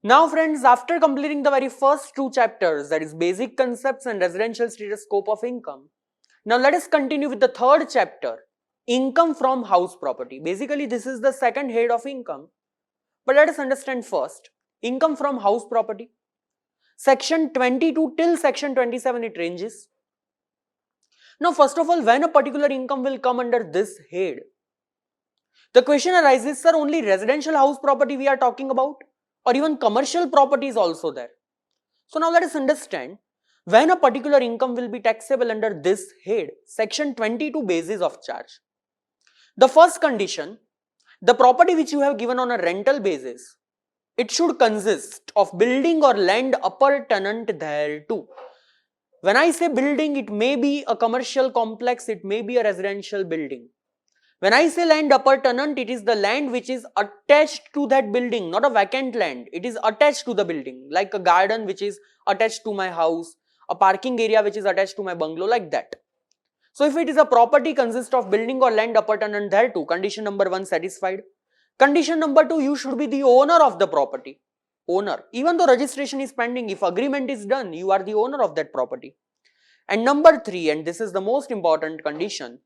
Now friends, after completing the very first two chapters, that is basic concepts and residential status scope of income, now let us continue with the third chapter, income from house property. Basically this is the second head of income, but let us understand first, income from house property. Section 22 till section 27 it ranges. Now first of all, when a particular income will come under this head? The question arises, sir, only residential house property we are talking about, or even commercial property is also there? So now let us understand when a particular income will be taxable under this head, section 22 basis of charge. The first condition, the property which you have given on a rental basis, it should consist of building or land appurtenant thereto. When I say building, it may be a commercial complex, it may be a residential building. When I say land appurtenant, it is the land which is attached to that building, not a vacant land. It is attached to the building, like a garden which is attached to my house, a parking area which is attached to my bungalow, like that. So if it is a property consists of building or land appurtenant thereto, condition number 1 satisfied. Condition number 2, you should be the owner of the property. Owner. Even though registration is pending, if agreement is done, you are the owner of that property. And number 3, and this is the most important condition,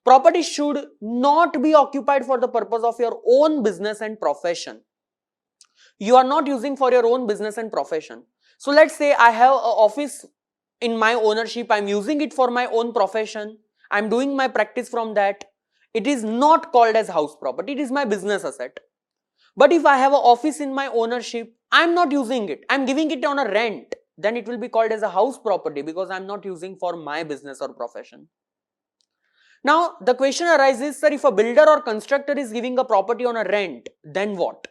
property should not be occupied for the purpose of your own business and profession. You are not using for your own business and profession. So let's say I have an office in my ownership, I'm using it for my own profession, I'm doing my practice from that. It is not called as house property, it is my business asset. But if I have an office in my ownership, I'm not using it, I'm giving it on a rent, then it will be called as a house property because I'm not using for my business or profession. Now the question arises, sir, if a builder or constructor is giving a property on a rent, then what?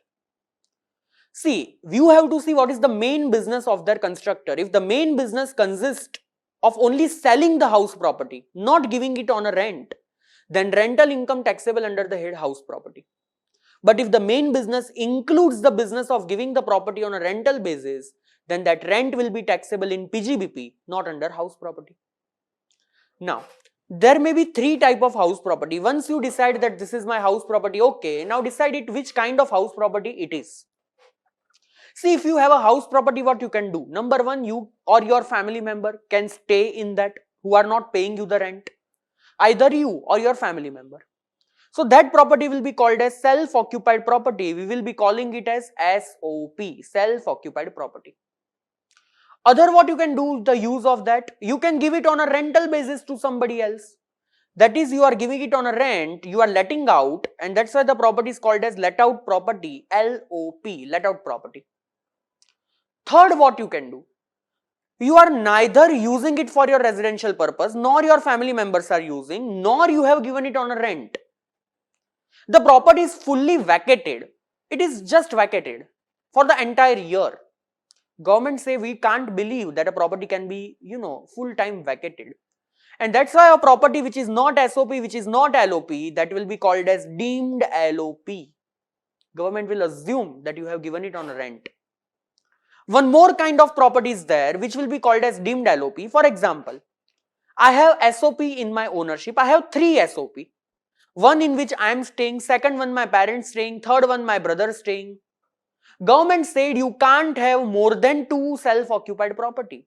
See, you have to see what is the main business of their constructor. If the main business consists of only selling the house property, not giving it on a rent, then rental income taxable under the head house property. But if the main business includes the business of giving the property on a rental basis, then that rent will be taxable in PGBP, not under house property. Now, there may be 3 type of house property. Once you decide that this is my house property, okay, now decide it which kind of house property it is. See, if you have a house property, what you can do? Number 1, you or your family member can stay in that who are not paying you the rent. Either you or your family member. So that property will be called as self-occupied property. We will be calling it as SOP, self-occupied property. Other what you can do, the use of that, you can give it on a rental basis to somebody else. That is, you are giving it on a rent, you are letting out, and that's why the property is called as let out property, LOP, let out property. Third, what you can do, you are neither using it for your residential purpose, nor your family members are using, nor you have given it on a rent. The property is fully vacated. It is just vacated for the entire year. Government say we can't believe that a property can be, full time vacated. And that's why a property which is not SOP, which is not LOP, that will be called as deemed LOP. Government will assume that you have given it on a rent. One more kind of property is there which will be called as deemed LOP. For example, I have SOP in my ownership. I have 3 SOP. One in which I am staying, second one my parents staying, third one my brother staying. Government said you can't have more than 2 self-occupied property.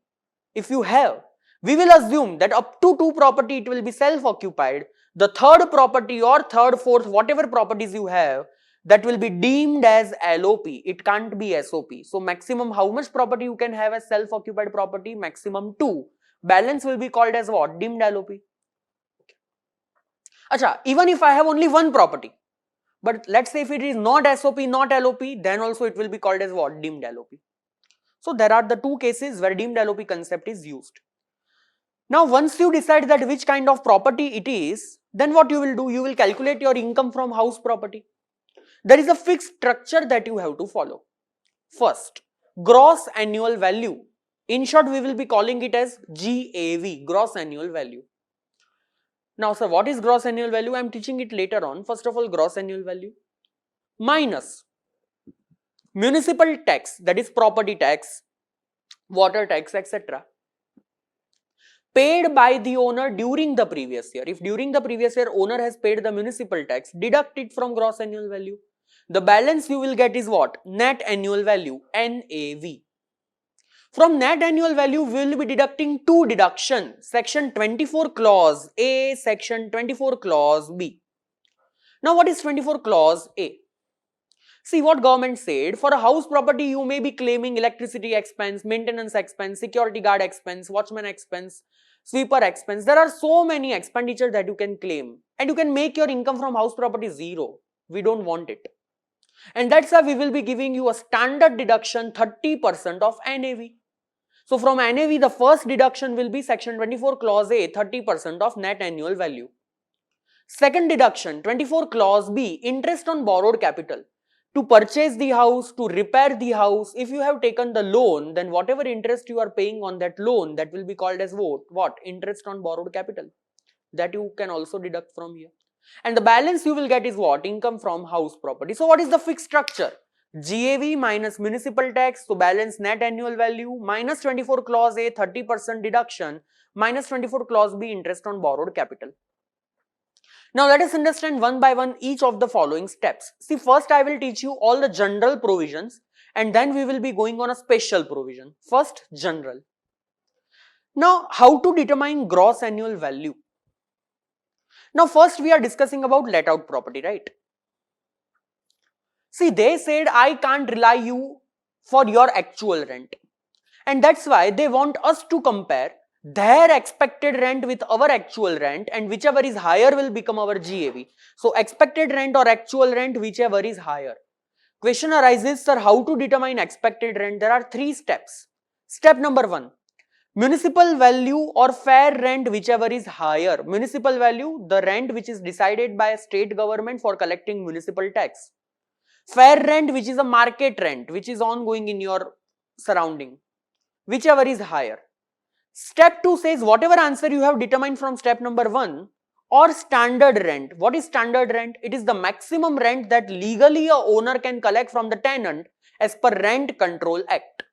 If you have, we will assume that up to 2 property it will be self-occupied. The third property or third, fourth, whatever properties you have, that will be deemed as LOP. It can't be SOP. So maximum how much property you can have as self-occupied property? Maximum 2. Balance will be called as what? Deemed LOP. Acha, even if I have only 1 property, but let's say if it is not SOP, not LOP, then also it will be called as what? Deemed LOP. So there are the 2 cases where deemed LOP concept is used. Now once you decide that which kind of property it is, then what you will do? You will calculate your income from house property. There is a fixed structure that you have to follow. First, gross annual value. In short, we will be calling it as GAV, gross annual value. Now sir, what is gross annual value? I am teaching it later on. First of all, gross annual value minus municipal tax, that is property tax, water tax, etc. paid by the owner during the previous year. If during the previous year owner has paid the municipal tax, deduct it from gross annual value. The balance you will get is what? Net annual value, NAV. From net annual value, we will be deducting two deductions, section 24 clause A, section 24 clause B. Now what is 24 clause A? See what government said, for a house property you may be claiming electricity expense, maintenance expense, security guard expense, watchman expense, sweeper expense. There are so many expenditure that you can claim and you can make your income from house property zero. We don't want it. And that's why we will be giving you a standard deduction 30% of NAV. So from NAV, the first deduction will be section 24 clause A, 30% of net annual value. Second deduction, 24 clause B, interest on borrowed capital. To purchase the house, to repair the house, if you have taken the loan, then whatever interest you are paying on that loan, that will be called as what? Interest on borrowed capital. That you can also deduct from here. And the balance you will get is what? Income from house property. So what is the fixed structure? GAV minus municipal tax, so balance net annual value, minus 24 clause A, 30% deduction, minus 24 clause B, interest on borrowed capital. Now let us understand one by one each of the following steps. See, first I will teach you all the general provisions and then we will be going on a special provision. First, general. Now, how to determine gross annual value? Now first we are discussing about let out property, right? See, they said I can't rely you for your actual rent, and that's why they want us to compare their expected rent with our actual rent, and whichever is higher will become our GAV. So expected rent or actual rent, whichever is higher. Question arises, sir, how to determine expected rent? There are three steps. Step number 1, municipal value or fair rent, whichever is higher. Municipal value, the rent which is decided by a state government for collecting municipal tax. Fair rent, which is a market rent, which is ongoing in your surrounding, whichever is higher. Step 2 says whatever answer you have determined from step number 1 or standard rent. What is standard rent? It is the maximum rent that legally a owner can collect from the tenant as per Rent Control Act.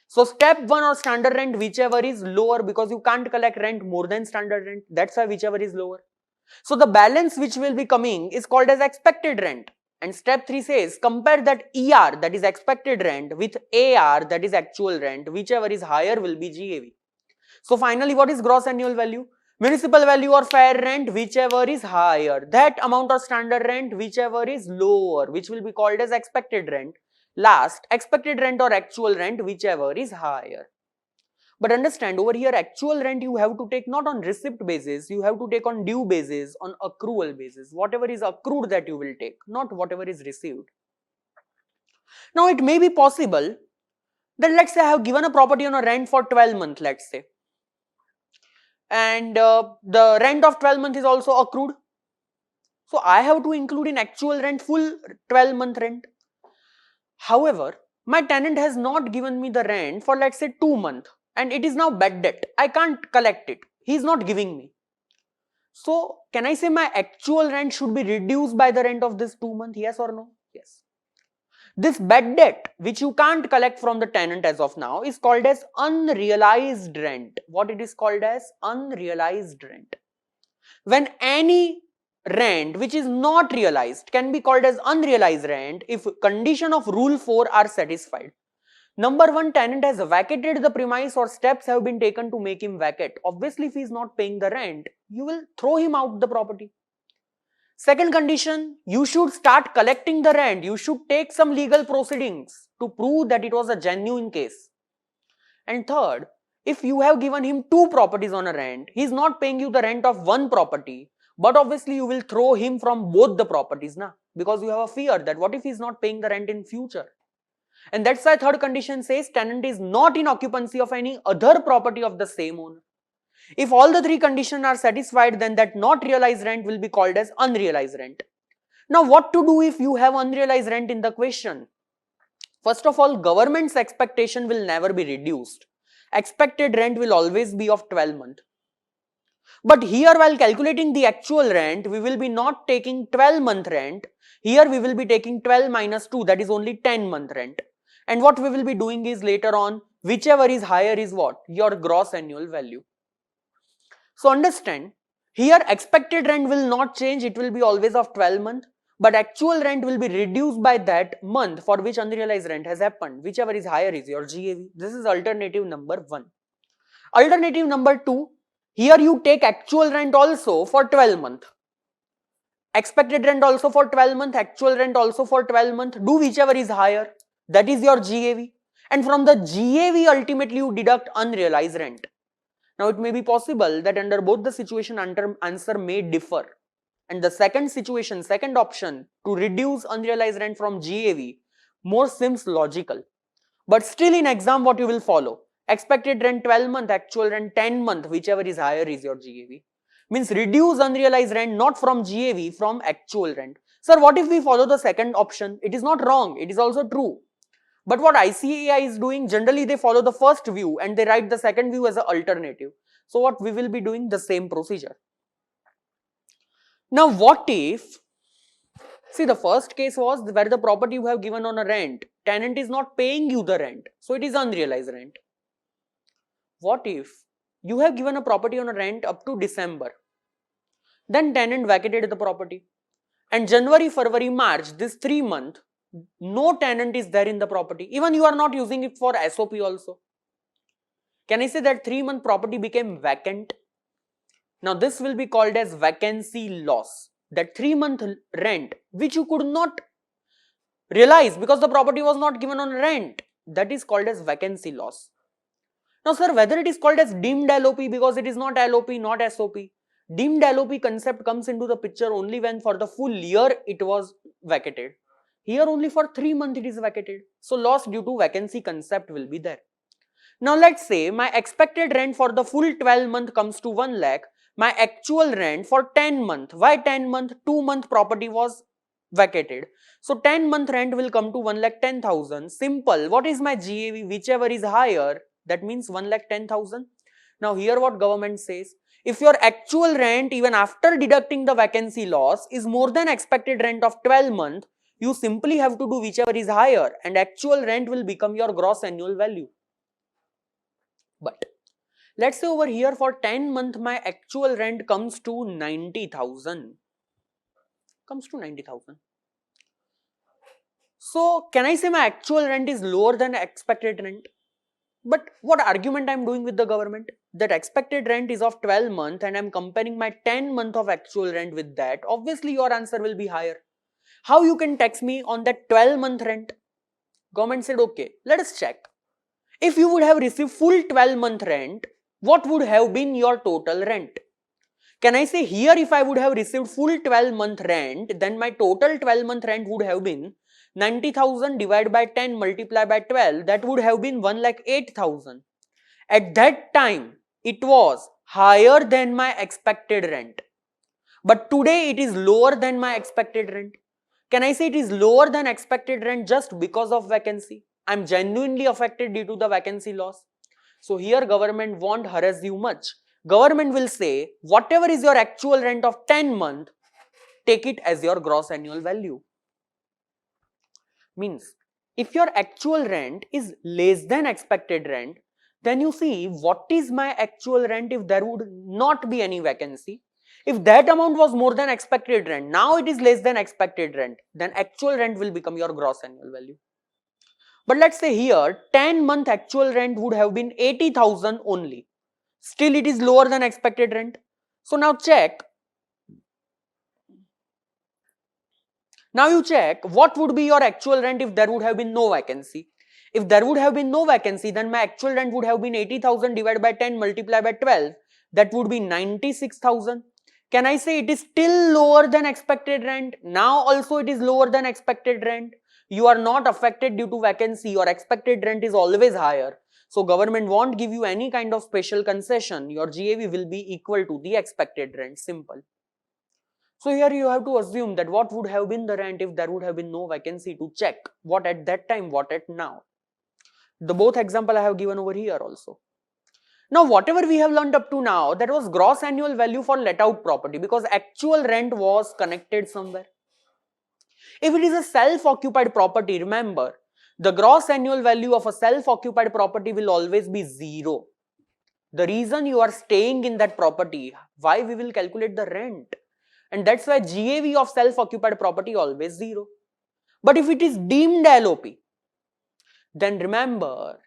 So step 1 or standard rent, whichever is lower, because you can't collect rent more than standard rent. That's why whichever is lower. So the balance which will be coming is called as expected rent. And step 3 says compare that ER, that is expected rent, with AR, that is actual rent. Whichever is higher will be GAV. So finally, what is gross annual value? Municipal value or fair rent, whichever is higher. That amount of standard rent, whichever is lower, which will be called as expected rent. Last, expected rent or actual rent, whichever is higher. But understand, over here actual rent you have to take not on receipt basis, you have to take on due basis, on accrual basis. Whatever is accrued that you will take, not whatever is received. Now it may be possible that let's say I have given a property on a rent for 12 months, let's say. And the rent of 12 months is also accrued. So I have to include in actual rent full 12-month rent. However, my tenant has not given me the rent for let's say 2 months and it is now bad debt. I can't collect it. He is not giving me. So can I say my actual rent should be reduced by the rent of this 2 months? Yes or no? Yes. This bad debt which you can't collect from the tenant as of now is called as unrealized rent. What it is called as? Unrealized rent. When any rent which is not realized can be called as unrealized rent if condition of rule 4 are satisfied. Number 1, tenant has vacated the premise or steps have been taken to make him vacate. Obviously, if he is not paying the rent, you will throw him out the property. Second condition, you should start collecting the rent. You should take some legal proceedings to prove that it was a genuine case. And third, if you have given him 2 properties on a rent, he is not paying you the rent of 1 property, but obviously you will throw him from both the properties, na? Because you have a fear that what if he is not paying the rent in future. And that's why third condition says tenant is not in occupancy of any other property of the same owner. If all the 3 conditions are satisfied, then that not realized rent will be called as unrealized rent. Now what to do if you have unrealized rent in the question? First of all, government's expectation will never be reduced. Expected rent will always be of 12 months. But here while calculating the actual rent, we will be not taking 12-month rent. Here we will be taking 12 minus 2, that is only 10-month rent. And what we will be doing is later on, whichever is higher is what? Your gross annual value. So understand, here expected rent will not change, it will be always of 12 months. but actual rent will be reduced by that month for which unrealized rent has happened. Whichever is higher is your GAV. This is alternative number 1. Alternative number 2, here you take actual rent also for 12 months. Expected rent also for 12 months, actual rent also for 12 months. Do whichever is higher. That is your GAV. And from the GAV, ultimately you deduct unrealized rent. Now it may be possible that under both the situation answer may differ. And the second situation, second option, to reduce unrealized rent from GAV, more seems logical. But still in exam, what you will follow? Expected rent 12 month, actual rent 10 month, whichever is higher is your GAV. Means reduce unrealized rent not from GAV, from actual rent. Sir, what if we follow the second option? It is not wrong, it is also true. But what ICAI is doing, generally they follow the first view and they write the second view as an alternative. So what we will be doing? The same procedure. Now what if, see, the first case was where the property you have given on a rent, tenant is not paying you the rent, so it is unrealized rent. What if you have given a property on a rent up to December, then tenant vacated the property, and January, February, March, this 3 months, no tenant is there in the property, even you are not using it for SOP also. Can I say that 3-month property became vacant? Now this will be called as vacancy loss. That 3-month rent which you could not realize because the property was not given on rent, that is called as vacancy loss. Now sir, whether it is called as deemed LOP because it is not LOP, not SOP. Deemed LOP concept comes into the picture only when for the full year it was vacated. Here only for 3 months it is vacated. So loss due to vacancy concept will be there. Now let's say my expected rent for the full 12 month comes to 1 lakh. My actual rent for 10 month. Why 10 month? 2 month property was vacated. So 10 month rent will come to 1,10,000. Simple. What is my GAV? Whichever is higher, that means 1,10,000. Now here what government says, if your actual rent even after deducting the vacancy loss is more than expected rent of 12 month, you simply have to do whichever is higher and actual rent will become your gross annual value. But let's say over here for 10 month my actual rent comes to 90,000. So can I say my actual rent is lower than expected rent? But what argument I am doing with the government? That expected rent is of 12 month and I am comparing my 10 month of actual rent with that. Obviously your answer will be higher. How you can tax me on that 12 month rent? Government said, okay, let us check. If you would have received full 12 month rent, what would have been your total rent? Can I say here if I would have received full 12 month rent, then my total 12 month rent would have been 90,000 divided by 10 multiplied by 12, that would have been 1,08,000. At that time, it was higher than my expected rent. But today it is lower than my expected rent. Can I say it is lower than expected rent just because of vacancy? I am genuinely affected due to the vacancy loss. So here government won't harass you much. Government will say whatever is your actual rent of 10 months, take it as your gross annual value. Means if your actual rent is less than expected rent, then you see what is my actual rent if there would not be any vacancy. If that amount was more than expected rent, now it is less than expected rent, then actual rent will become your gross annual value. But let's say here 10-month actual rent would have been 80,000 only. Still it is lower than expected rent. So now check. Now you check what would be your actual rent if there would have been no vacancy. If there would have been no vacancy, then my actual rent would have been 80,000 divided by 10 multiplied by 12. That would be 96,000. Can I say it is still lower than expected rent? Now also it is lower than expected rent. You are not affected due to vacancy. Your expected rent is always higher. So government won't give you any kind of special concession. Your GAV will be equal to the expected rent. Simple. So here you have to assume that what would have been the rent if there would have been no vacancy, to check what at that time, what at now. The both example I have given over here also. Now whatever we have learned up to now, that was gross annual value for let out property because actual rent was connected somewhere. If it is a self-occupied property, remember the gross annual value of a self-occupied property will always be 0. The reason you are staying in that property, why we will calculate the rent? And that's why GAV of self-occupied property always 0. But if it is deemed LOP, then remember,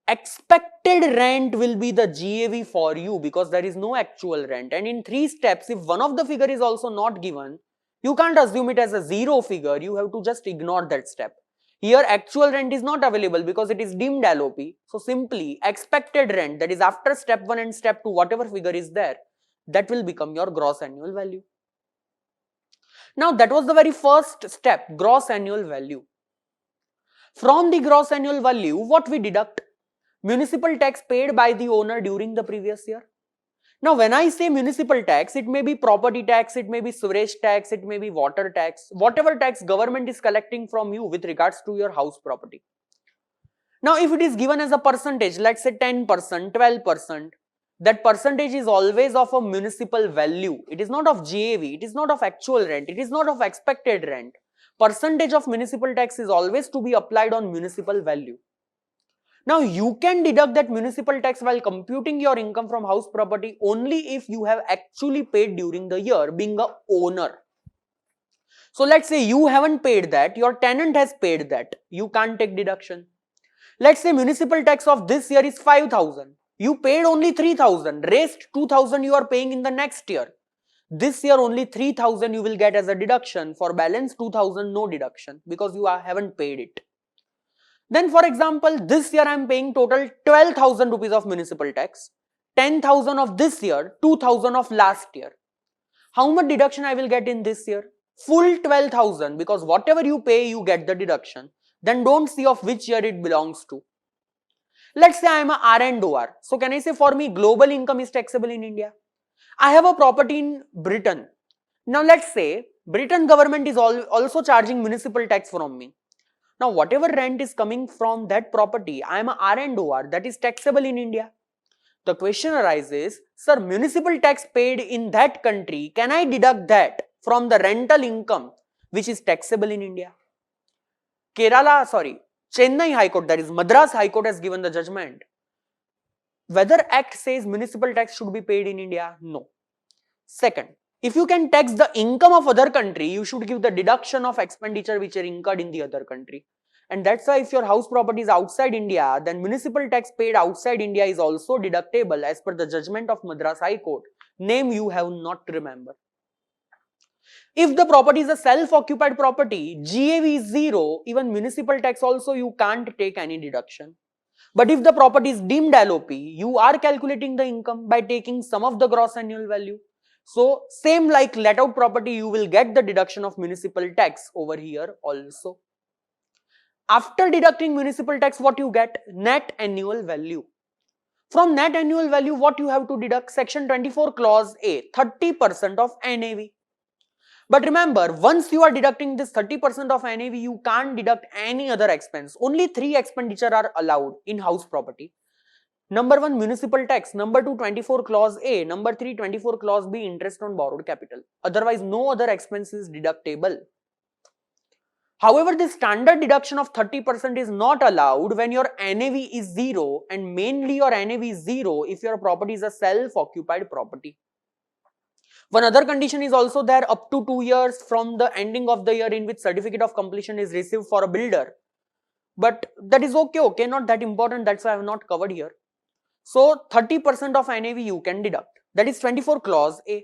expected rent will be the GAV for you because there is no actual rent. And in 3 steps, if one of the figure is also not given, you can't assume it as a 0 figure. You have to just ignore that step. Here, actual rent is not available because it is deemed LOP. So simply expected rent, that is after step 1 and step 2, whatever figure is there, that will become your gross annual value. Now that was the very first step, gross annual value. From the gross annual value, what we deduct? Municipal tax paid by the owner during the previous year. Now when I say municipal tax, it may be property tax, it may be sewage tax, it may be water tax, whatever tax government is collecting from you with regards to your house property. Now if it is given as a percentage, let's say 10%, 12%, that percentage is always of a municipal value. It is not of GAV, it is not of actual rent, it is not of expected rent. Percentage of municipal tax is always to be applied on municipal value. Now you can deduct that municipal tax while computing your income from house property only if you have actually paid during the year, being a owner. So let's say you haven't paid that, your tenant has paid that, you can't take deduction. Let's say municipal tax of this year is 5,000. You paid only 3,000, rest 2,000 you are paying in the next year. This year only 3,000 you will get as a deduction, for balance 2,000 no deduction because you haven't paid it. Then for example, this year I am paying total 12,000 rupees of municipal tax, 10,000 of this year, 2,000 of last year. How much deduction I will get in this year? Full 12,000, because whatever you pay you get the deduction. Then don't see of which year it belongs to. Let's say I am a R&OR. So can I say for me global income is taxable in India? I have a property in Britain. Now let's say Britain government is also charging municipal tax from me. Now whatever rent is coming from that property, I am a R&OR, that is taxable in India. The question arises, sir, municipal tax paid in that country, can I deduct that from the rental income which is taxable in India? Chennai High Court, that is Madras High Court, has given the judgment. Whether Act says municipal tax should be paid in India? No. Second, if you can tax the income of other country, you should give the deduction of expenditure which are incurred in the other country. And that's why if your house property is outside India, then municipal tax paid outside India is also deductible as per the judgment of Madras High Court. Name you have not to remember. If the property is a self-occupied property, GAV is 0, even municipal tax also you can't take any deduction. But if the property is deemed LOP, you are calculating the income by taking sum of the gross annual value. So same like let out property, you will get the deduction of municipal tax over here also. After deducting municipal tax, what you get? Net annual value. From net annual value, what you have to deduct? Section 24 clause A, 30% of NAV. But remember, once you are deducting this 30% of NAV, you can't deduct any other expense. Only 3 expenditure are allowed in house property. Number 1, municipal tax. Number 2, 24 clause A. Number 3, 24 clause B, interest on borrowed capital. Otherwise, no other expense is deductible. However, the standard deduction of 30% is not allowed when your NAV is 0, and mainly your NAV is 0 if your property is a self-occupied property. One other condition is also there, up to 2 years from the ending of the year in which certificate of completion is received for a builder. But that is okay, not that important, that's why I have not covered here. So 30% of NAV you can deduct. That is 24 clause A.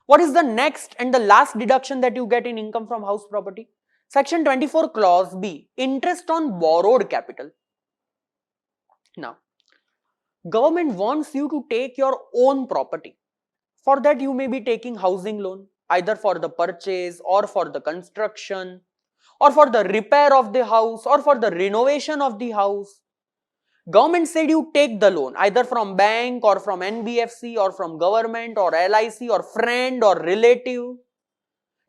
What is the next and the last deduction that you get in income from house property? Section 24 clause B, interest on borrowed capital. Now, government wants you to take your own property. For that you may be taking housing loan, either for the purchase or for the construction or for the repair of the house or for the renovation of the house. Government said you take the loan either from bank or from NBFC or from government or LIC or friend or relative.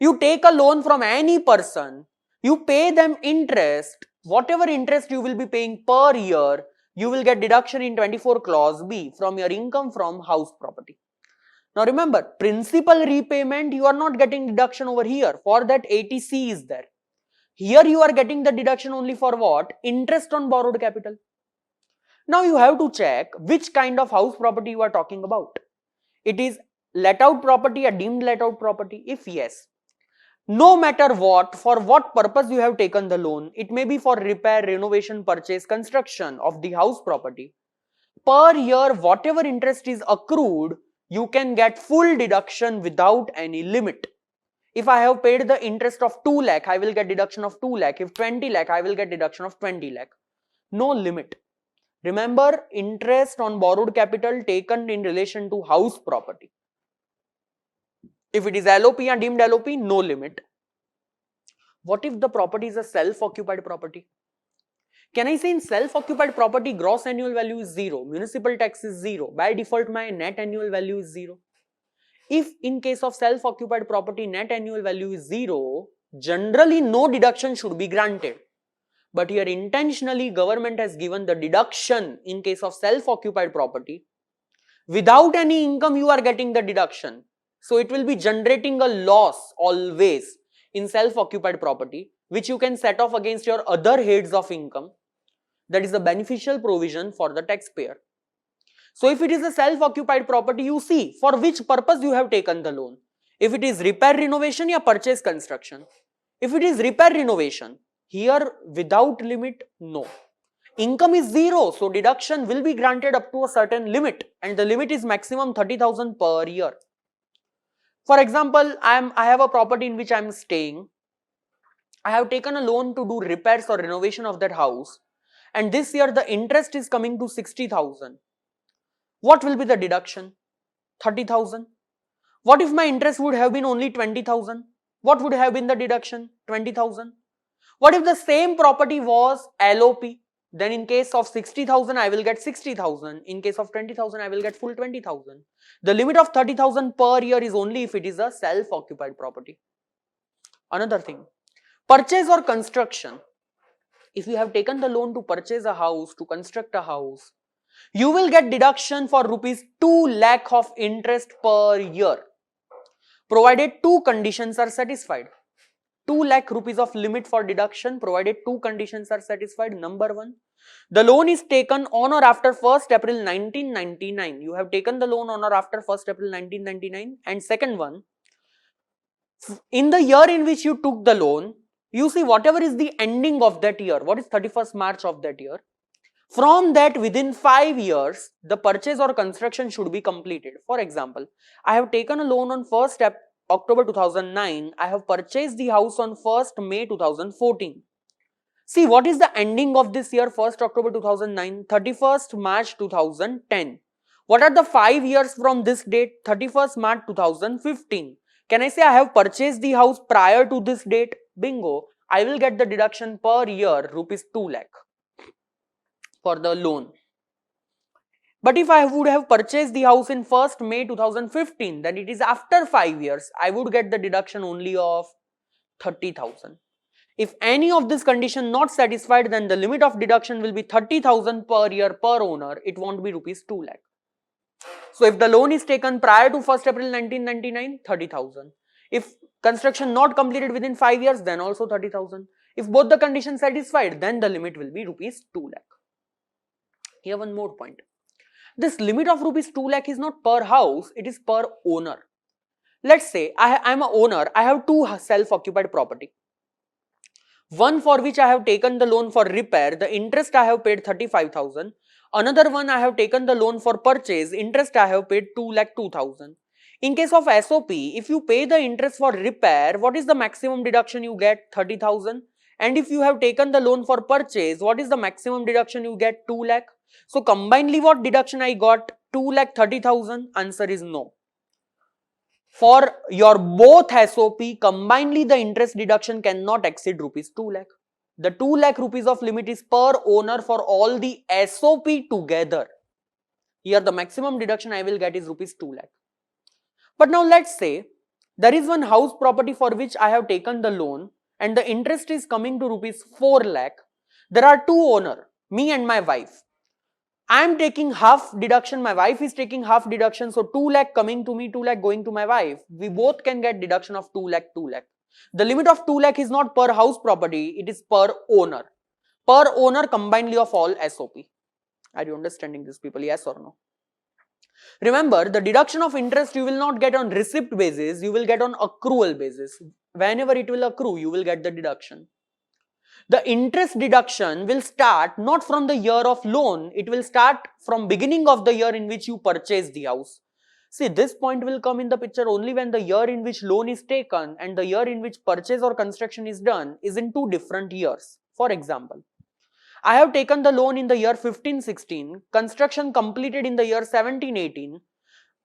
You take a loan from any person, you pay them interest, whatever interest you will be paying per year, you will get deduction in 24 clause B from your income from house property. Now remember, principal repayment, you are not getting deduction over here. For that, ATC is there. Here you are getting the deduction only for what? Interest on borrowed capital. Now you have to check which kind of house property you are talking about. It is let out property, a deemed let out property? If yes, no matter what, for what purpose you have taken the loan, it may be for repair, renovation, purchase, construction of the house property. Per year, whatever interest is accrued, you can get full deduction without any limit. If I have paid the interest of 2 lakh, I will get deduction of 2 lakh. If 20 lakh, I will get deduction of 20 lakh. No limit. Remember, interest on borrowed capital taken in relation to house property. If it is LOP and deemed LOP, no limit. What if the property is a self-occupied property? Can I say in self-occupied property, gross annual value is 0, municipal tax is 0, by default my net annual value is 0? If in case of self-occupied property, net annual value is 0, generally no deduction should be granted. But here intentionally government has given the deduction in case of self-occupied property. Without any income you are getting the deduction. So it will be generating a loss always in self-occupied property, which you can set off against your other heads of income. That is the beneficial provision for the taxpayer. So if it is a self-occupied property, you see for which purpose you have taken the loan. If it is repair renovation or purchase construction. If it is repair renovation, here without limit, no. Income is 0, so deduction will be granted up to a certain limit, and the limit is maximum 30,000 per year. For example, I have a property in which I am staying. I have taken a loan to do repairs or renovation of that house, and this year the interest is coming to 60,000. What will be the deduction? 30,000. What if my interest would have been only 20,000? What would have been the deduction? 20,000. What if the same property was LOP? Then in case of 60,000, I will get 60,000. In case of 20,000, I will get full 20,000. The limit of 30,000 per year is only if it is a self-occupied property. Another thing, purchase or construction. If you have taken the loan to purchase a house, to construct a house, you will get deduction for rupees 2 lakh of interest per year, provided two conditions are satisfied. 2 lakh rupees of limit for deduction, provided two conditions are satisfied. Number one, the loan is taken on or after 1st April 1999. You have taken the loan on or after 1st April 1999. And second one, in the year in which you took the loan, you see whatever is the ending of that year, what is 31st March of that year, from that within 5 years, the purchase or construction should be completed. For example, I have taken a loan on 1st October 2009, I have purchased the house on 1st May 2014. See, what is the ending of this year, 1st October 2009, 31st March 2010. What are the 5 years from this date, 31st March 2015. Can I say I have purchased the house prior to this date? Bingo, I will get the deduction per year rupees 2 lakh for the loan. But if I would have purchased the house in 1st May 2015, then it is after 5 years, I would get the deduction only of 30,000. If any of this condition not satisfied, then the limit of deduction will be 30,000 per year per owner. It won't be rupees 2 lakh. So if the loan is taken prior to 1st April 1999, 30,000. If construction not completed within 5 years, then also 30,000. If both the conditions satisfied, then the limit will be rupees 2 lakh. Here one more point. This limit of rupees 2 lakh is not per house, it is per owner. Let's say I am an owner, I have two self-occupied property. One for which I have taken the loan for repair, the interest I have paid 35,000. Another one I have taken the loan for purchase, interest I have paid 2,02,000. In case of SOP, if you pay the interest for repair, what is the maximum deduction you get? 30,000. And if you have taken the loan for purchase, what is the maximum deduction you get? 2 lakh. So combinedly what deduction I got? 2,30,000. Answer is no. For your both SOP, combinedly the interest deduction cannot exceed rupees 2 lakh. The 2 lakh rupees of limit is per owner for all the SOP together. Here the maximum deduction I will get is rupees 2 lakh. But now let's say there is one house property for which I have taken the loan and the interest is coming to rupees 4 lakh. There are two owners, me and my wife. I am taking half deduction, my wife is taking half deduction, so 2 lakh coming to me, 2 lakh going to my wife. We both can get deduction of 2 lakh, 2 lakh. The limit of 2 lakh is not per house property, it is per owner. Per owner combinedly of all SOP. Are you understanding this, people? Yes or no? Remember, the deduction of interest you will not get on receipt basis, you will get on accrual basis. Whenever it will accrue, you will get the deduction. The interest deduction will start not from the year of loan, it will start from beginning of the year in which you purchased the house. See, this point will come in the picture only when the year in which loan is taken and the year in which purchase or construction is done is in two different years. For example, I have taken the loan in the year 15-16, construction completed in the year 17-18.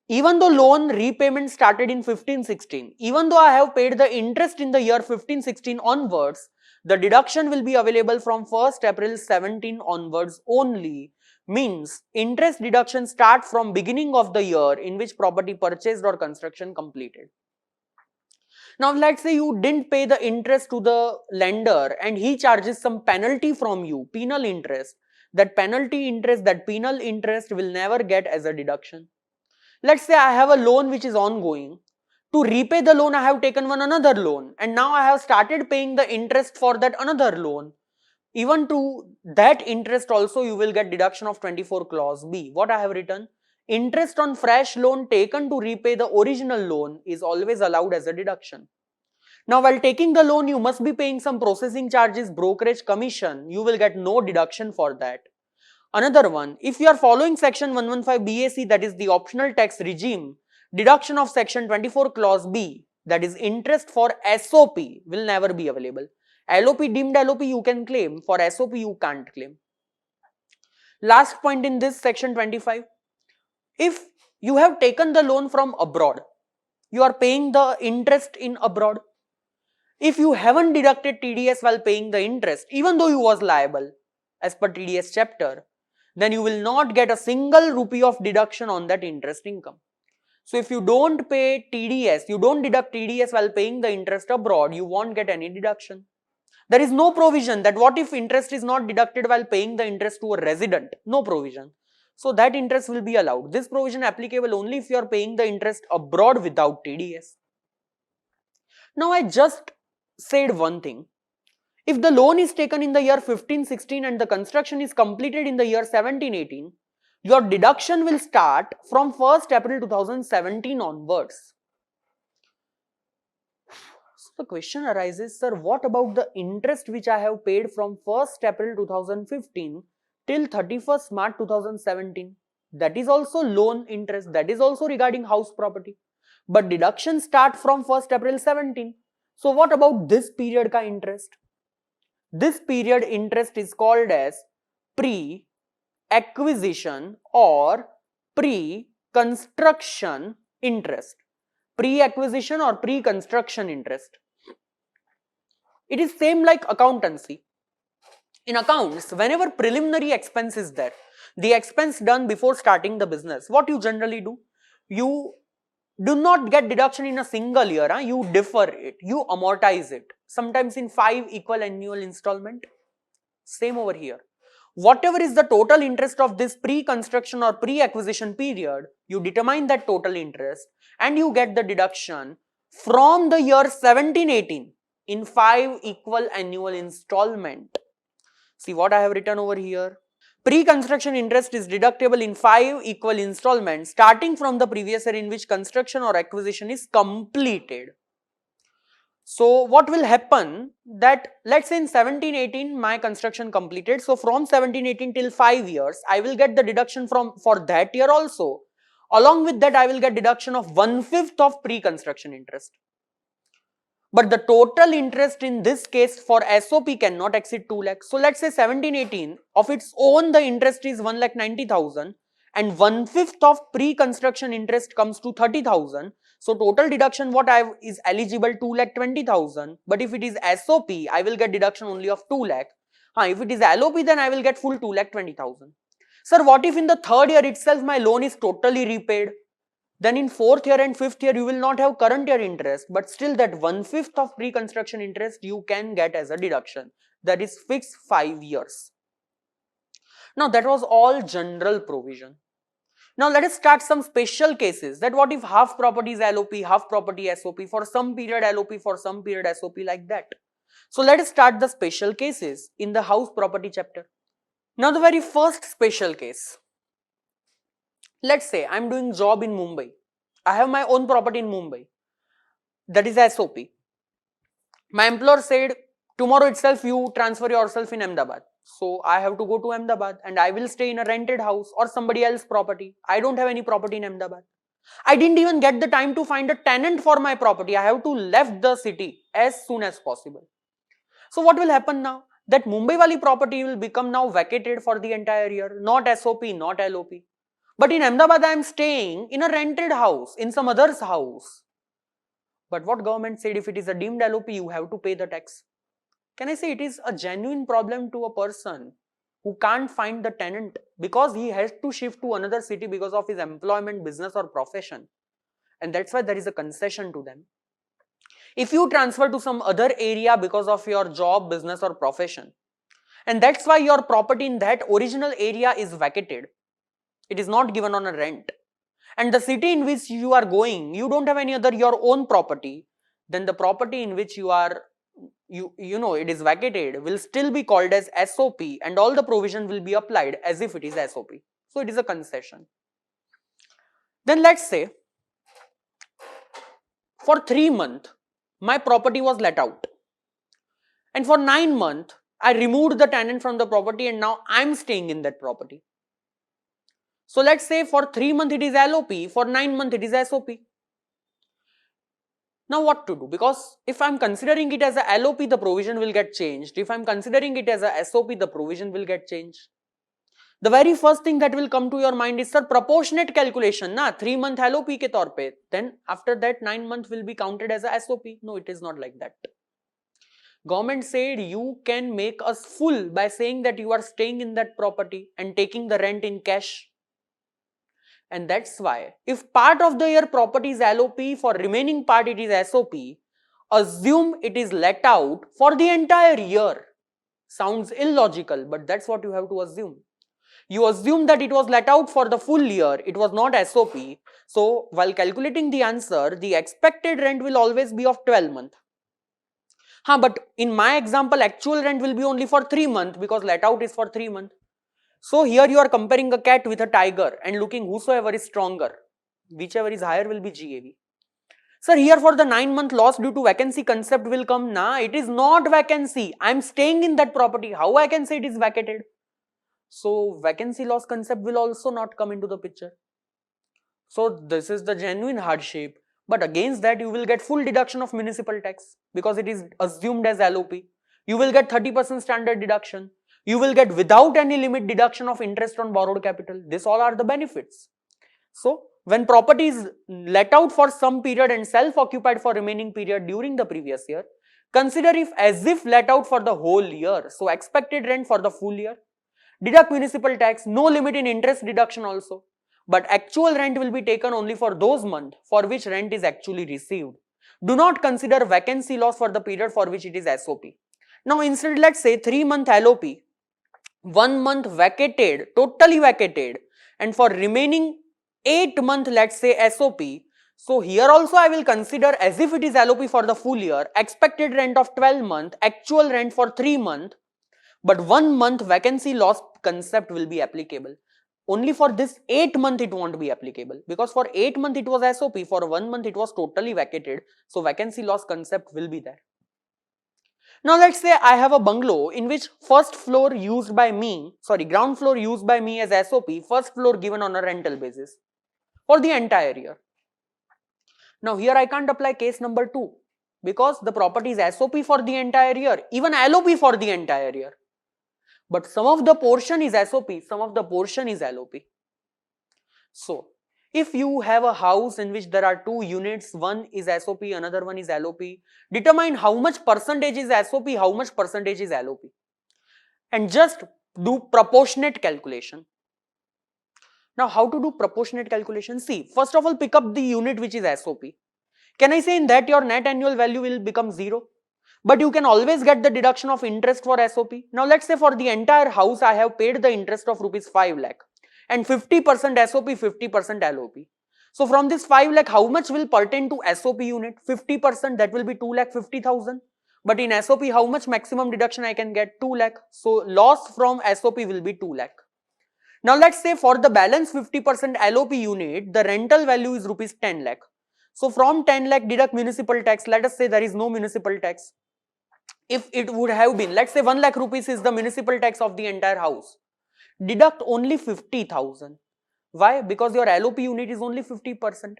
Even though loan repayment started in 15-16, even though I have paid the interest in the year 15-16 onwards, the deduction will be available from 1st April 17 onwards only. Means interest deduction start from beginning of the year in which property purchased or construction completed. Now let's say you didn't pay the interest to the lender and he charges some penalty from you, penal interest. That penalty interest, that penal interest will never get as a deduction. Let's say I have a loan which is ongoing. To repay the loan, I have taken another loan and now I have started paying the interest for that another loan. Even to that interest also you will get deduction of 24 clause B. What I have written? Interest on fresh loan taken to repay the original loan is always allowed as a deduction. Now while taking the loan, you must be paying some processing charges, brokerage commission. You will get no deduction for that. Another one, if you are following section 115 BAC, that is the optional tax regime, deduction of section 24 clause B, that is interest for SOP, will never be available. LOP, deemed LOP you can claim, for SOP you can't claim. Last point in this section 25, if you have taken the loan from abroad, you are paying the interest in abroad. If you haven't deducted TDS while paying the interest, even though you was liable as per TDS chapter, then you will not get a single rupee of deduction on that interest income. So if you don't pay TDS, you don't deduct TDS while paying the interest abroad, you won't get any deduction. There is no provision that what if interest is not deducted while paying the interest to a resident. No provision. So that interest will be allowed. This provision applicable only if you are paying the interest abroad without TDS. Now I just said one thing. If the loan is taken in the year 15-16 and the construction is completed in the year 17-18, your deduction will start from 1st April 2017 onwards. So the question arises, sir, what about the interest which I have paid from 1st April 2015 till 31st March 2017? That is also loan interest, that is also regarding house property. But deduction start from 1st April 17. So what about this period ka interest? This period interest is called as pre-acquisition or pre-construction interest. Pre-acquisition or pre-construction interest. It is same like accountancy. In accounts, whenever preliminary expense is there, the expense done before starting the business, what you generally do? You do not get deduction in a single year, you defer it, you amortize it, sometimes in 5 equal annual installment. Same over here. Whatever is the total interest of this pre-construction or pre-acquisition period, you determine that total interest and you get the deduction from the year 17-18 in 5 equal annual installment. See what I have written over here. Pre-construction interest is deductible in 5 equal installments starting from the previous year in which construction or acquisition is completed. So what will happen that let's say in 17-18 my construction completed. So from 17-18 till 5 years, I will get the deduction for that year also. Along with that, I will get deduction of 1/5 of pre-construction interest. But the total interest in this case for SOP cannot exceed 2 lakh. So let's say 17-18 of its own the interest is 1,90,000 and 1/5 of pre-construction interest comes to 30,000. So total deduction what I is eligible 2,20,000. But if it is SOP, I will get deduction only of 2 lakh. If it is LOP, then I will get full 2,20,000. Sir, what if in the third year itself my loan is totally repaid? Then in 4th year and 5th year, you will not have current year interest, but still that 1/5 of pre-construction interest you can get as a deduction. That is fixed 5 years. Now that was all general provision. Now let us start some special cases. That what if half property is LOP, half property SOP, for some period LOP, for some period SOP, like that. So let us start the special cases in the house property chapter. Now the very first special case. Let's say I'm doing job in Mumbai. I have my own property in Mumbai. That is SOP. My employer said, tomorrow itself you transfer yourself in Ahmedabad. So I have to go to Ahmedabad and I will stay in a rented house or somebody else's property. I don't have any property in Ahmedabad. I didn't even get the time to find a tenant for my property. I have to left the city as soon as possible. So what will happen now? That Mumbai wali property will become now vacated for the entire year. Not SOP, not LOP. But in Ahmedabad, I am staying in a rented house, in some other's house. But what government said, if it is a deemed LOP, you have to pay the tax. Can I say it is a genuine problem to a person who can't find the tenant because he has to shift to another city because of his employment, business or profession. And that's why there is a concession to them. If you transfer to some other area because of your job, business or profession, and that's why your property in that original area is vacated, it is not given on a rent, and the city in which you are going, you don't have any other your own property, then the property in which you are, you know, it is vacated will still be called as SOP and all the provision will be applied as if it is SOP. So it is a concession. Then let's say for 3 months my property was let out, and for 9 months I removed the tenant from the property and now I'm staying in that property. So let's say for 3 months it is LOP, for 9 months it is SOP. Now what to do? Because if I'm considering it as a LOP, the provision will get changed. If I'm considering it as a SOP, the provision will get changed. The very first thing that will come to your mind is, sir, proportionate calculation, na? 3 month LOP ke taur pe. Then after that 9 month will be counted as a SOP. No, it is not like that. Government said you can make us full by saying that you are staying in that property and taking the rent in cash. And that's why if part of the year property is LOP, for remaining part it is SOP, assume it is let out for the entire year. Sounds illogical, but that's what you have to assume. You assume that it was let out for the full year, it was not SOP. So while calculating the answer, the expected rent will always be of 12 months. But in my example, actual rent will be only for 3 months because let out is for 3 months. So here you are comparing a cat with a tiger and looking whosoever is stronger. Whichever is higher will be GAV. Sir, here for the 9 month loss due to vacancy concept will come. Nah, it is not vacancy. I am staying in that property. How I can say it is vacated? So vacancy loss concept will also not come into the picture. So this is the genuine hardship. But against that you will get full deduction of municipal tax because it is assumed as LOP. You will get 30% standard deduction. You will get without any limit deduction of interest on borrowed capital. This all are the benefits. So when property is let out for some period and self-occupied for remaining period during the previous year, consider if as if let out for the whole year. So expected rent for the full year. Deduct municipal tax, no limit in interest deduction also. But actual rent will be taken only for those months for which rent is actually received. Do not consider vacancy loss for the period for which it is SOP. Now instead, let's say 3 month LOP, 1 month vacated, totally vacated, and for remaining 8 month, let's say SOP. So here also I will consider as if it is LOP for the full year, expected rent of 12 month, actual rent for 3 month, but 1 month vacancy loss concept will be applicable. Only for this 8 month it won't be applicable because for 8 month it was SOP, for 1 month it was totally vacated. So vacancy loss concept will be there. Now let's say I have a bungalow in which ground floor used by me as SOP, first floor given on a rental basis for the entire year. Now here I can't apply case number 2 because the property is SOP for the entire year, even LOP for the entire year. But some of the portion is SOP, some of the portion is LOP. So if you have a house in which there are 2 units, one is SOP, another one is LOP, determine how much percentage is SOP, how much percentage is LOP, and just do proportionate calculation. Now how to do proportionate calculation? See, first of all, pick up the unit which is SOP. Can I say in that your net annual value will become 0? But you can always get the deduction of interest for SOP. Now let's say for the entire house I have paid the interest of rupees 5 lakh and 50% SOP, 50% LOP. So from this 5 lakh, how much will pertain to SOP unit? 50%, that will be 2,50,000. But in SOP, how much maximum deduction I can get? 2 lakh. So loss from SOP will be 2 lakh. Now let's say for the balance 50% LOP unit, the rental value is rupees 10 lakh. So from 10 lakh deduct municipal tax. Let us say there is no municipal tax. If it would have been, let's say 1 lakh rupees is the municipal tax of the entire house. Deduct only 50,000. Why? Because your LOP unit is only 50%.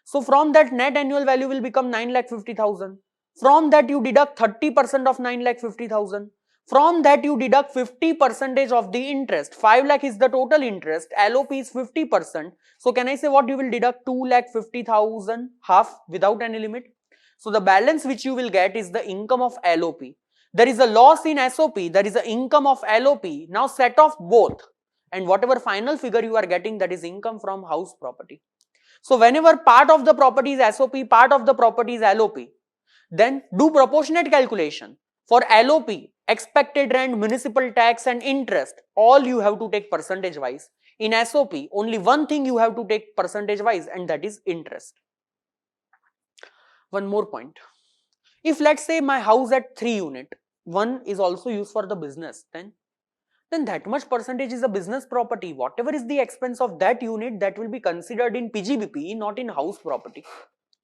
So from that, net annual value will become 9,50,000. From that you deduct 30% of 9,50,000. From that you deduct 50% of the interest. 5 lakh is the total interest. LOP is 50%. So can I say what you will deduct? 2,50,000 half without any limit. So the balance which you will get is the income of LOP. There is a loss in SOP. There is an income of LOP. Now set off both. And whatever final figure you are getting, that is income from house property. So whenever part of the property is SOP, part of the property is LOP, then do proportionate calculation. For LOP, expected rent, municipal tax and interest, all you have to take percentage wise. In SOP, only one thing you have to take percentage wise, and that is interest. One more point. If let's say my house at 3 unit, one is also used for the business, then that much percentage is a business property. Whatever is the expense of that unit, that will be considered in PGBP, not in house property.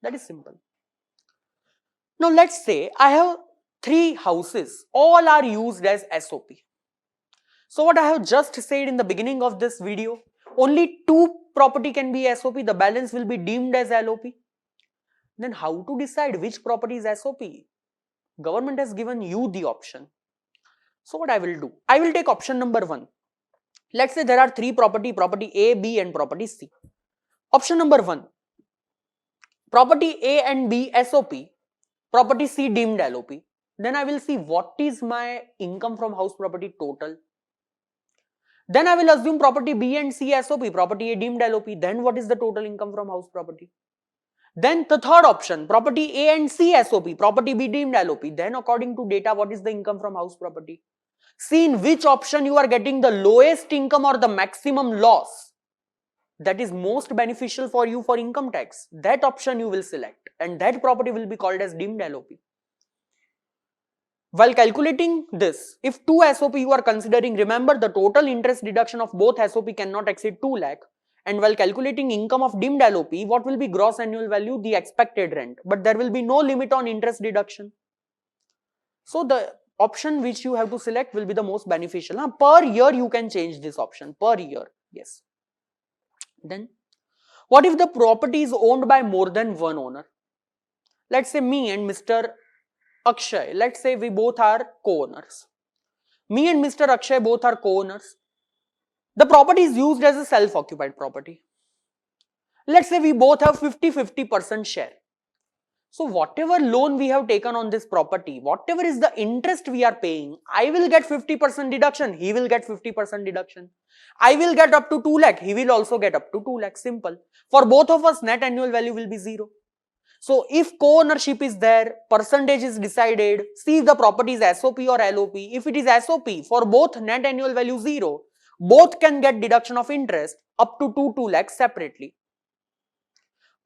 That is simple. Now let's say I have 3 houses, all are used as SOP. So what I have just said in the beginning of this video, only 2 property can be SOP, the balance will be deemed as LOP. Then how to decide which property is SOP? Government has given you the option. So what I will do? I will take option number 1. Let's say there are 3 property A, B and property C. Option number 1. Property A and B SOP, property C deemed LOP. Then I will see what is my income from house property total. Then I will assume property B and C SOP, property A deemed LOP. Then what is the total income from house property? Then the third option, property A and C SOP, property B deemed LOP. Then according to data, what is the income from house property? See in which option you are getting the lowest income or the maximum loss. That is most beneficial for you for income tax. That option you will select, and that property will be called as deemed LOP. While calculating this, if 2 SOP you are considering, remember the total interest deduction of both SOP cannot exceed 2 lakh. And while calculating income of deemed LOP, what will be gross annual value? The expected rent. But there will be no limit on interest deduction. So the option which you have to select will be the most beneficial. Now, per year you can change this option. Per year. Yes. Then, what if the property is owned by more than one owner? Let's say me and Mr. Akshay. Let's say we both are co-owners. Me and Mr. Akshay both are co-owners. The property is used as a self-occupied property. Let's say we both have 50-50% share. So whatever loan we have taken on this property, whatever is the interest we are paying, I will get 50% deduction, he will get 50% deduction. I will get up to 2 lakh, he will also get up to 2 lakh, simple. For both of us, net annual value will be 0. So if co-ownership is there, percentage is decided, see if the property is SOP or LOP. If it is SOP, for both net annual value 0, both can get deduction of interest up to 2 lakhs separately.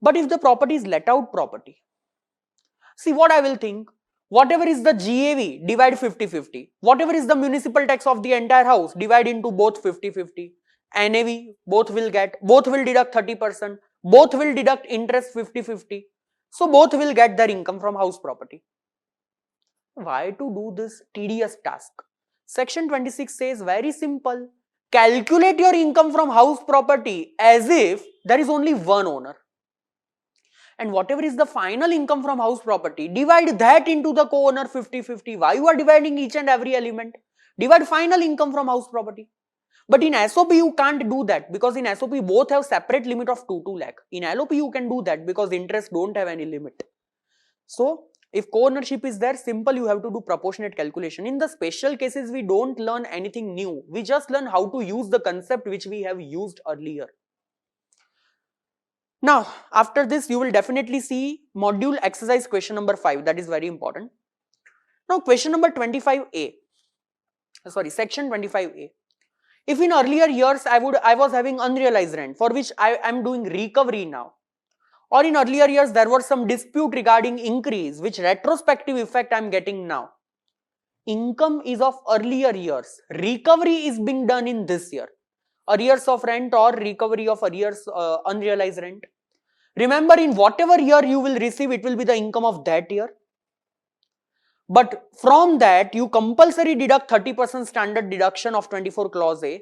But if the property is let out property, see what I will think, whatever is the GAV, divide 50-50. Whatever is the municipal tax of the entire house, divide into both 50-50. NAV, both will deduct 30%, both will deduct interest 50-50. So both will get their income from house property. Why to do this tedious task? Section 26 says very simple. Calculate your income from house property as if there is only one owner. And whatever is the final income from house property, divide that into the co-owner 50-50. Why you are dividing each and every element? Divide final income from house property. But in SOP you can't do that, because in SOP both have separate limit of 2 lakh. In LOP you can do that because interest don't have any limit. So if co-ownership is there, simple, you have to do proportionate calculation. In the special cases we don't learn anything new. We just learn how to use the concept which we have used earlier. Now after this you will definitely see module exercise question number 5. That is very important. Now question number 25A. Sorry, section 25A. If in earlier years I was having unrealized rent for which I am doing recovery now, or in earlier years there was some dispute regarding increase which retrospective effect I am getting now. Income is of earlier years, recovery is being done in this year. arrears of rent or recovery of arrears, unrealized rent. Remember, in whatever year you will receive, it will be the income of that year. But from that, you compulsory deduct 30% standard deduction of 24 clause A.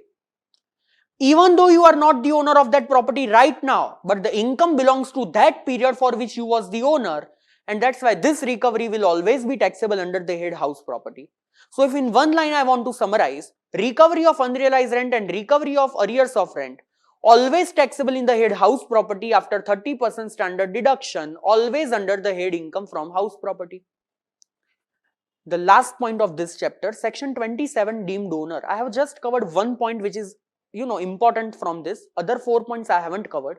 Even though you are not the owner of that property right now, but the income belongs to that period for which you was the owner, and that's why this recovery will always be taxable under the head house property. So if in one line I want to summarize, recovery of unrealized rent and recovery of arrears of rent, always taxable in the head house property after 30% standard deduction, always under the head income from house property. The last point of this chapter, section 27, deemed owner. I have just covered one point which is important from this. Other 4 points I haven't covered.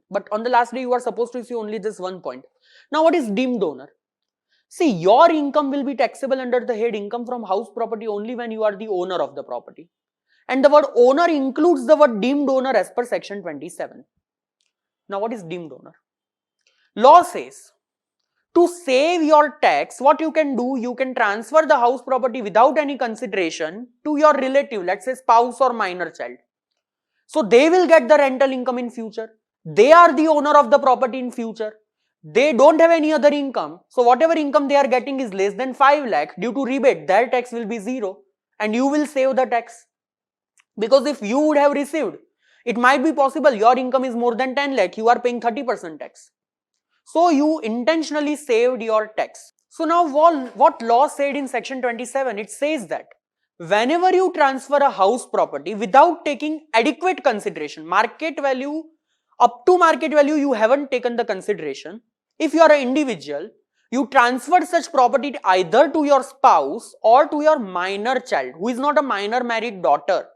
But on the last day, you are supposed to see only this one point. Now, what is deemed owner? See, your income will be taxable under the head income from house property only when you are the owner of the property. And the word owner includes the word deemed owner as per section 27. Now, what is deemed owner? Law says, to save your tax, what you can do, you can transfer the house property without any consideration to your relative, let's say spouse or minor child. So they will get the rental income in future. They are the owner of the property in future. They don't have any other income. So whatever income they are getting is less than 5 lakh. Due to rebate, their tax will be 0 and you will save the tax. Because if you would have received, it might be possible your income is more than 10 lakh, you are paying 30% tax. So you intentionally saved your tax. So now what law said in section 27, it says that whenever you transfer a house property without taking adequate consideration, market value, up to market value you haven't taken the consideration. If you are an individual, you transfer such property either to your spouse or to your minor child who is not a minor married daughter.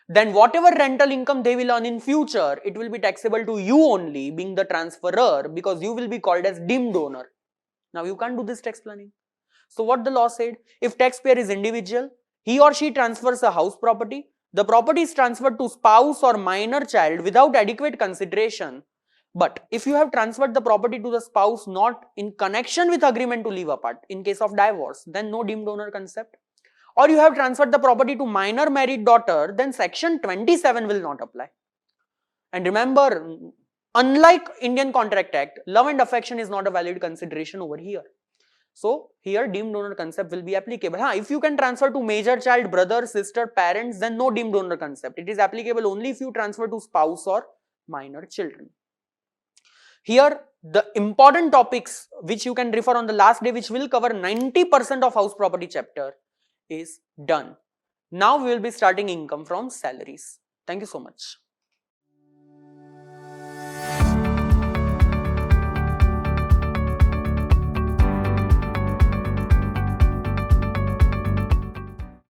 Then whatever rental income they will earn in future, it will be taxable to you only, being the transferor, because you will be called as deemed owner. Now you can't do this tax planning. So what the law said, if taxpayer is individual, he or she transfers a house property, the property is transferred to spouse or minor child without adequate consideration. But if you have transferred the property to the spouse not in connection with agreement to live apart, in case of divorce, then no deemed owner concept. Or you have transferred the property to minor married daughter, then section 27 will not apply. And remember, unlike Indian Contract Act, love and affection is not a valid consideration over here. So here deemed owner concept will be applicable. If you can transfer to major child, brother, sister, parents, then no deemed owner concept. It is applicable only if you transfer to spouse or minor children. Here the important topics which you can refer on the last day, which will cover 90% of house property chapter, is done. Now we will be starting income from salaries. Thank you so much.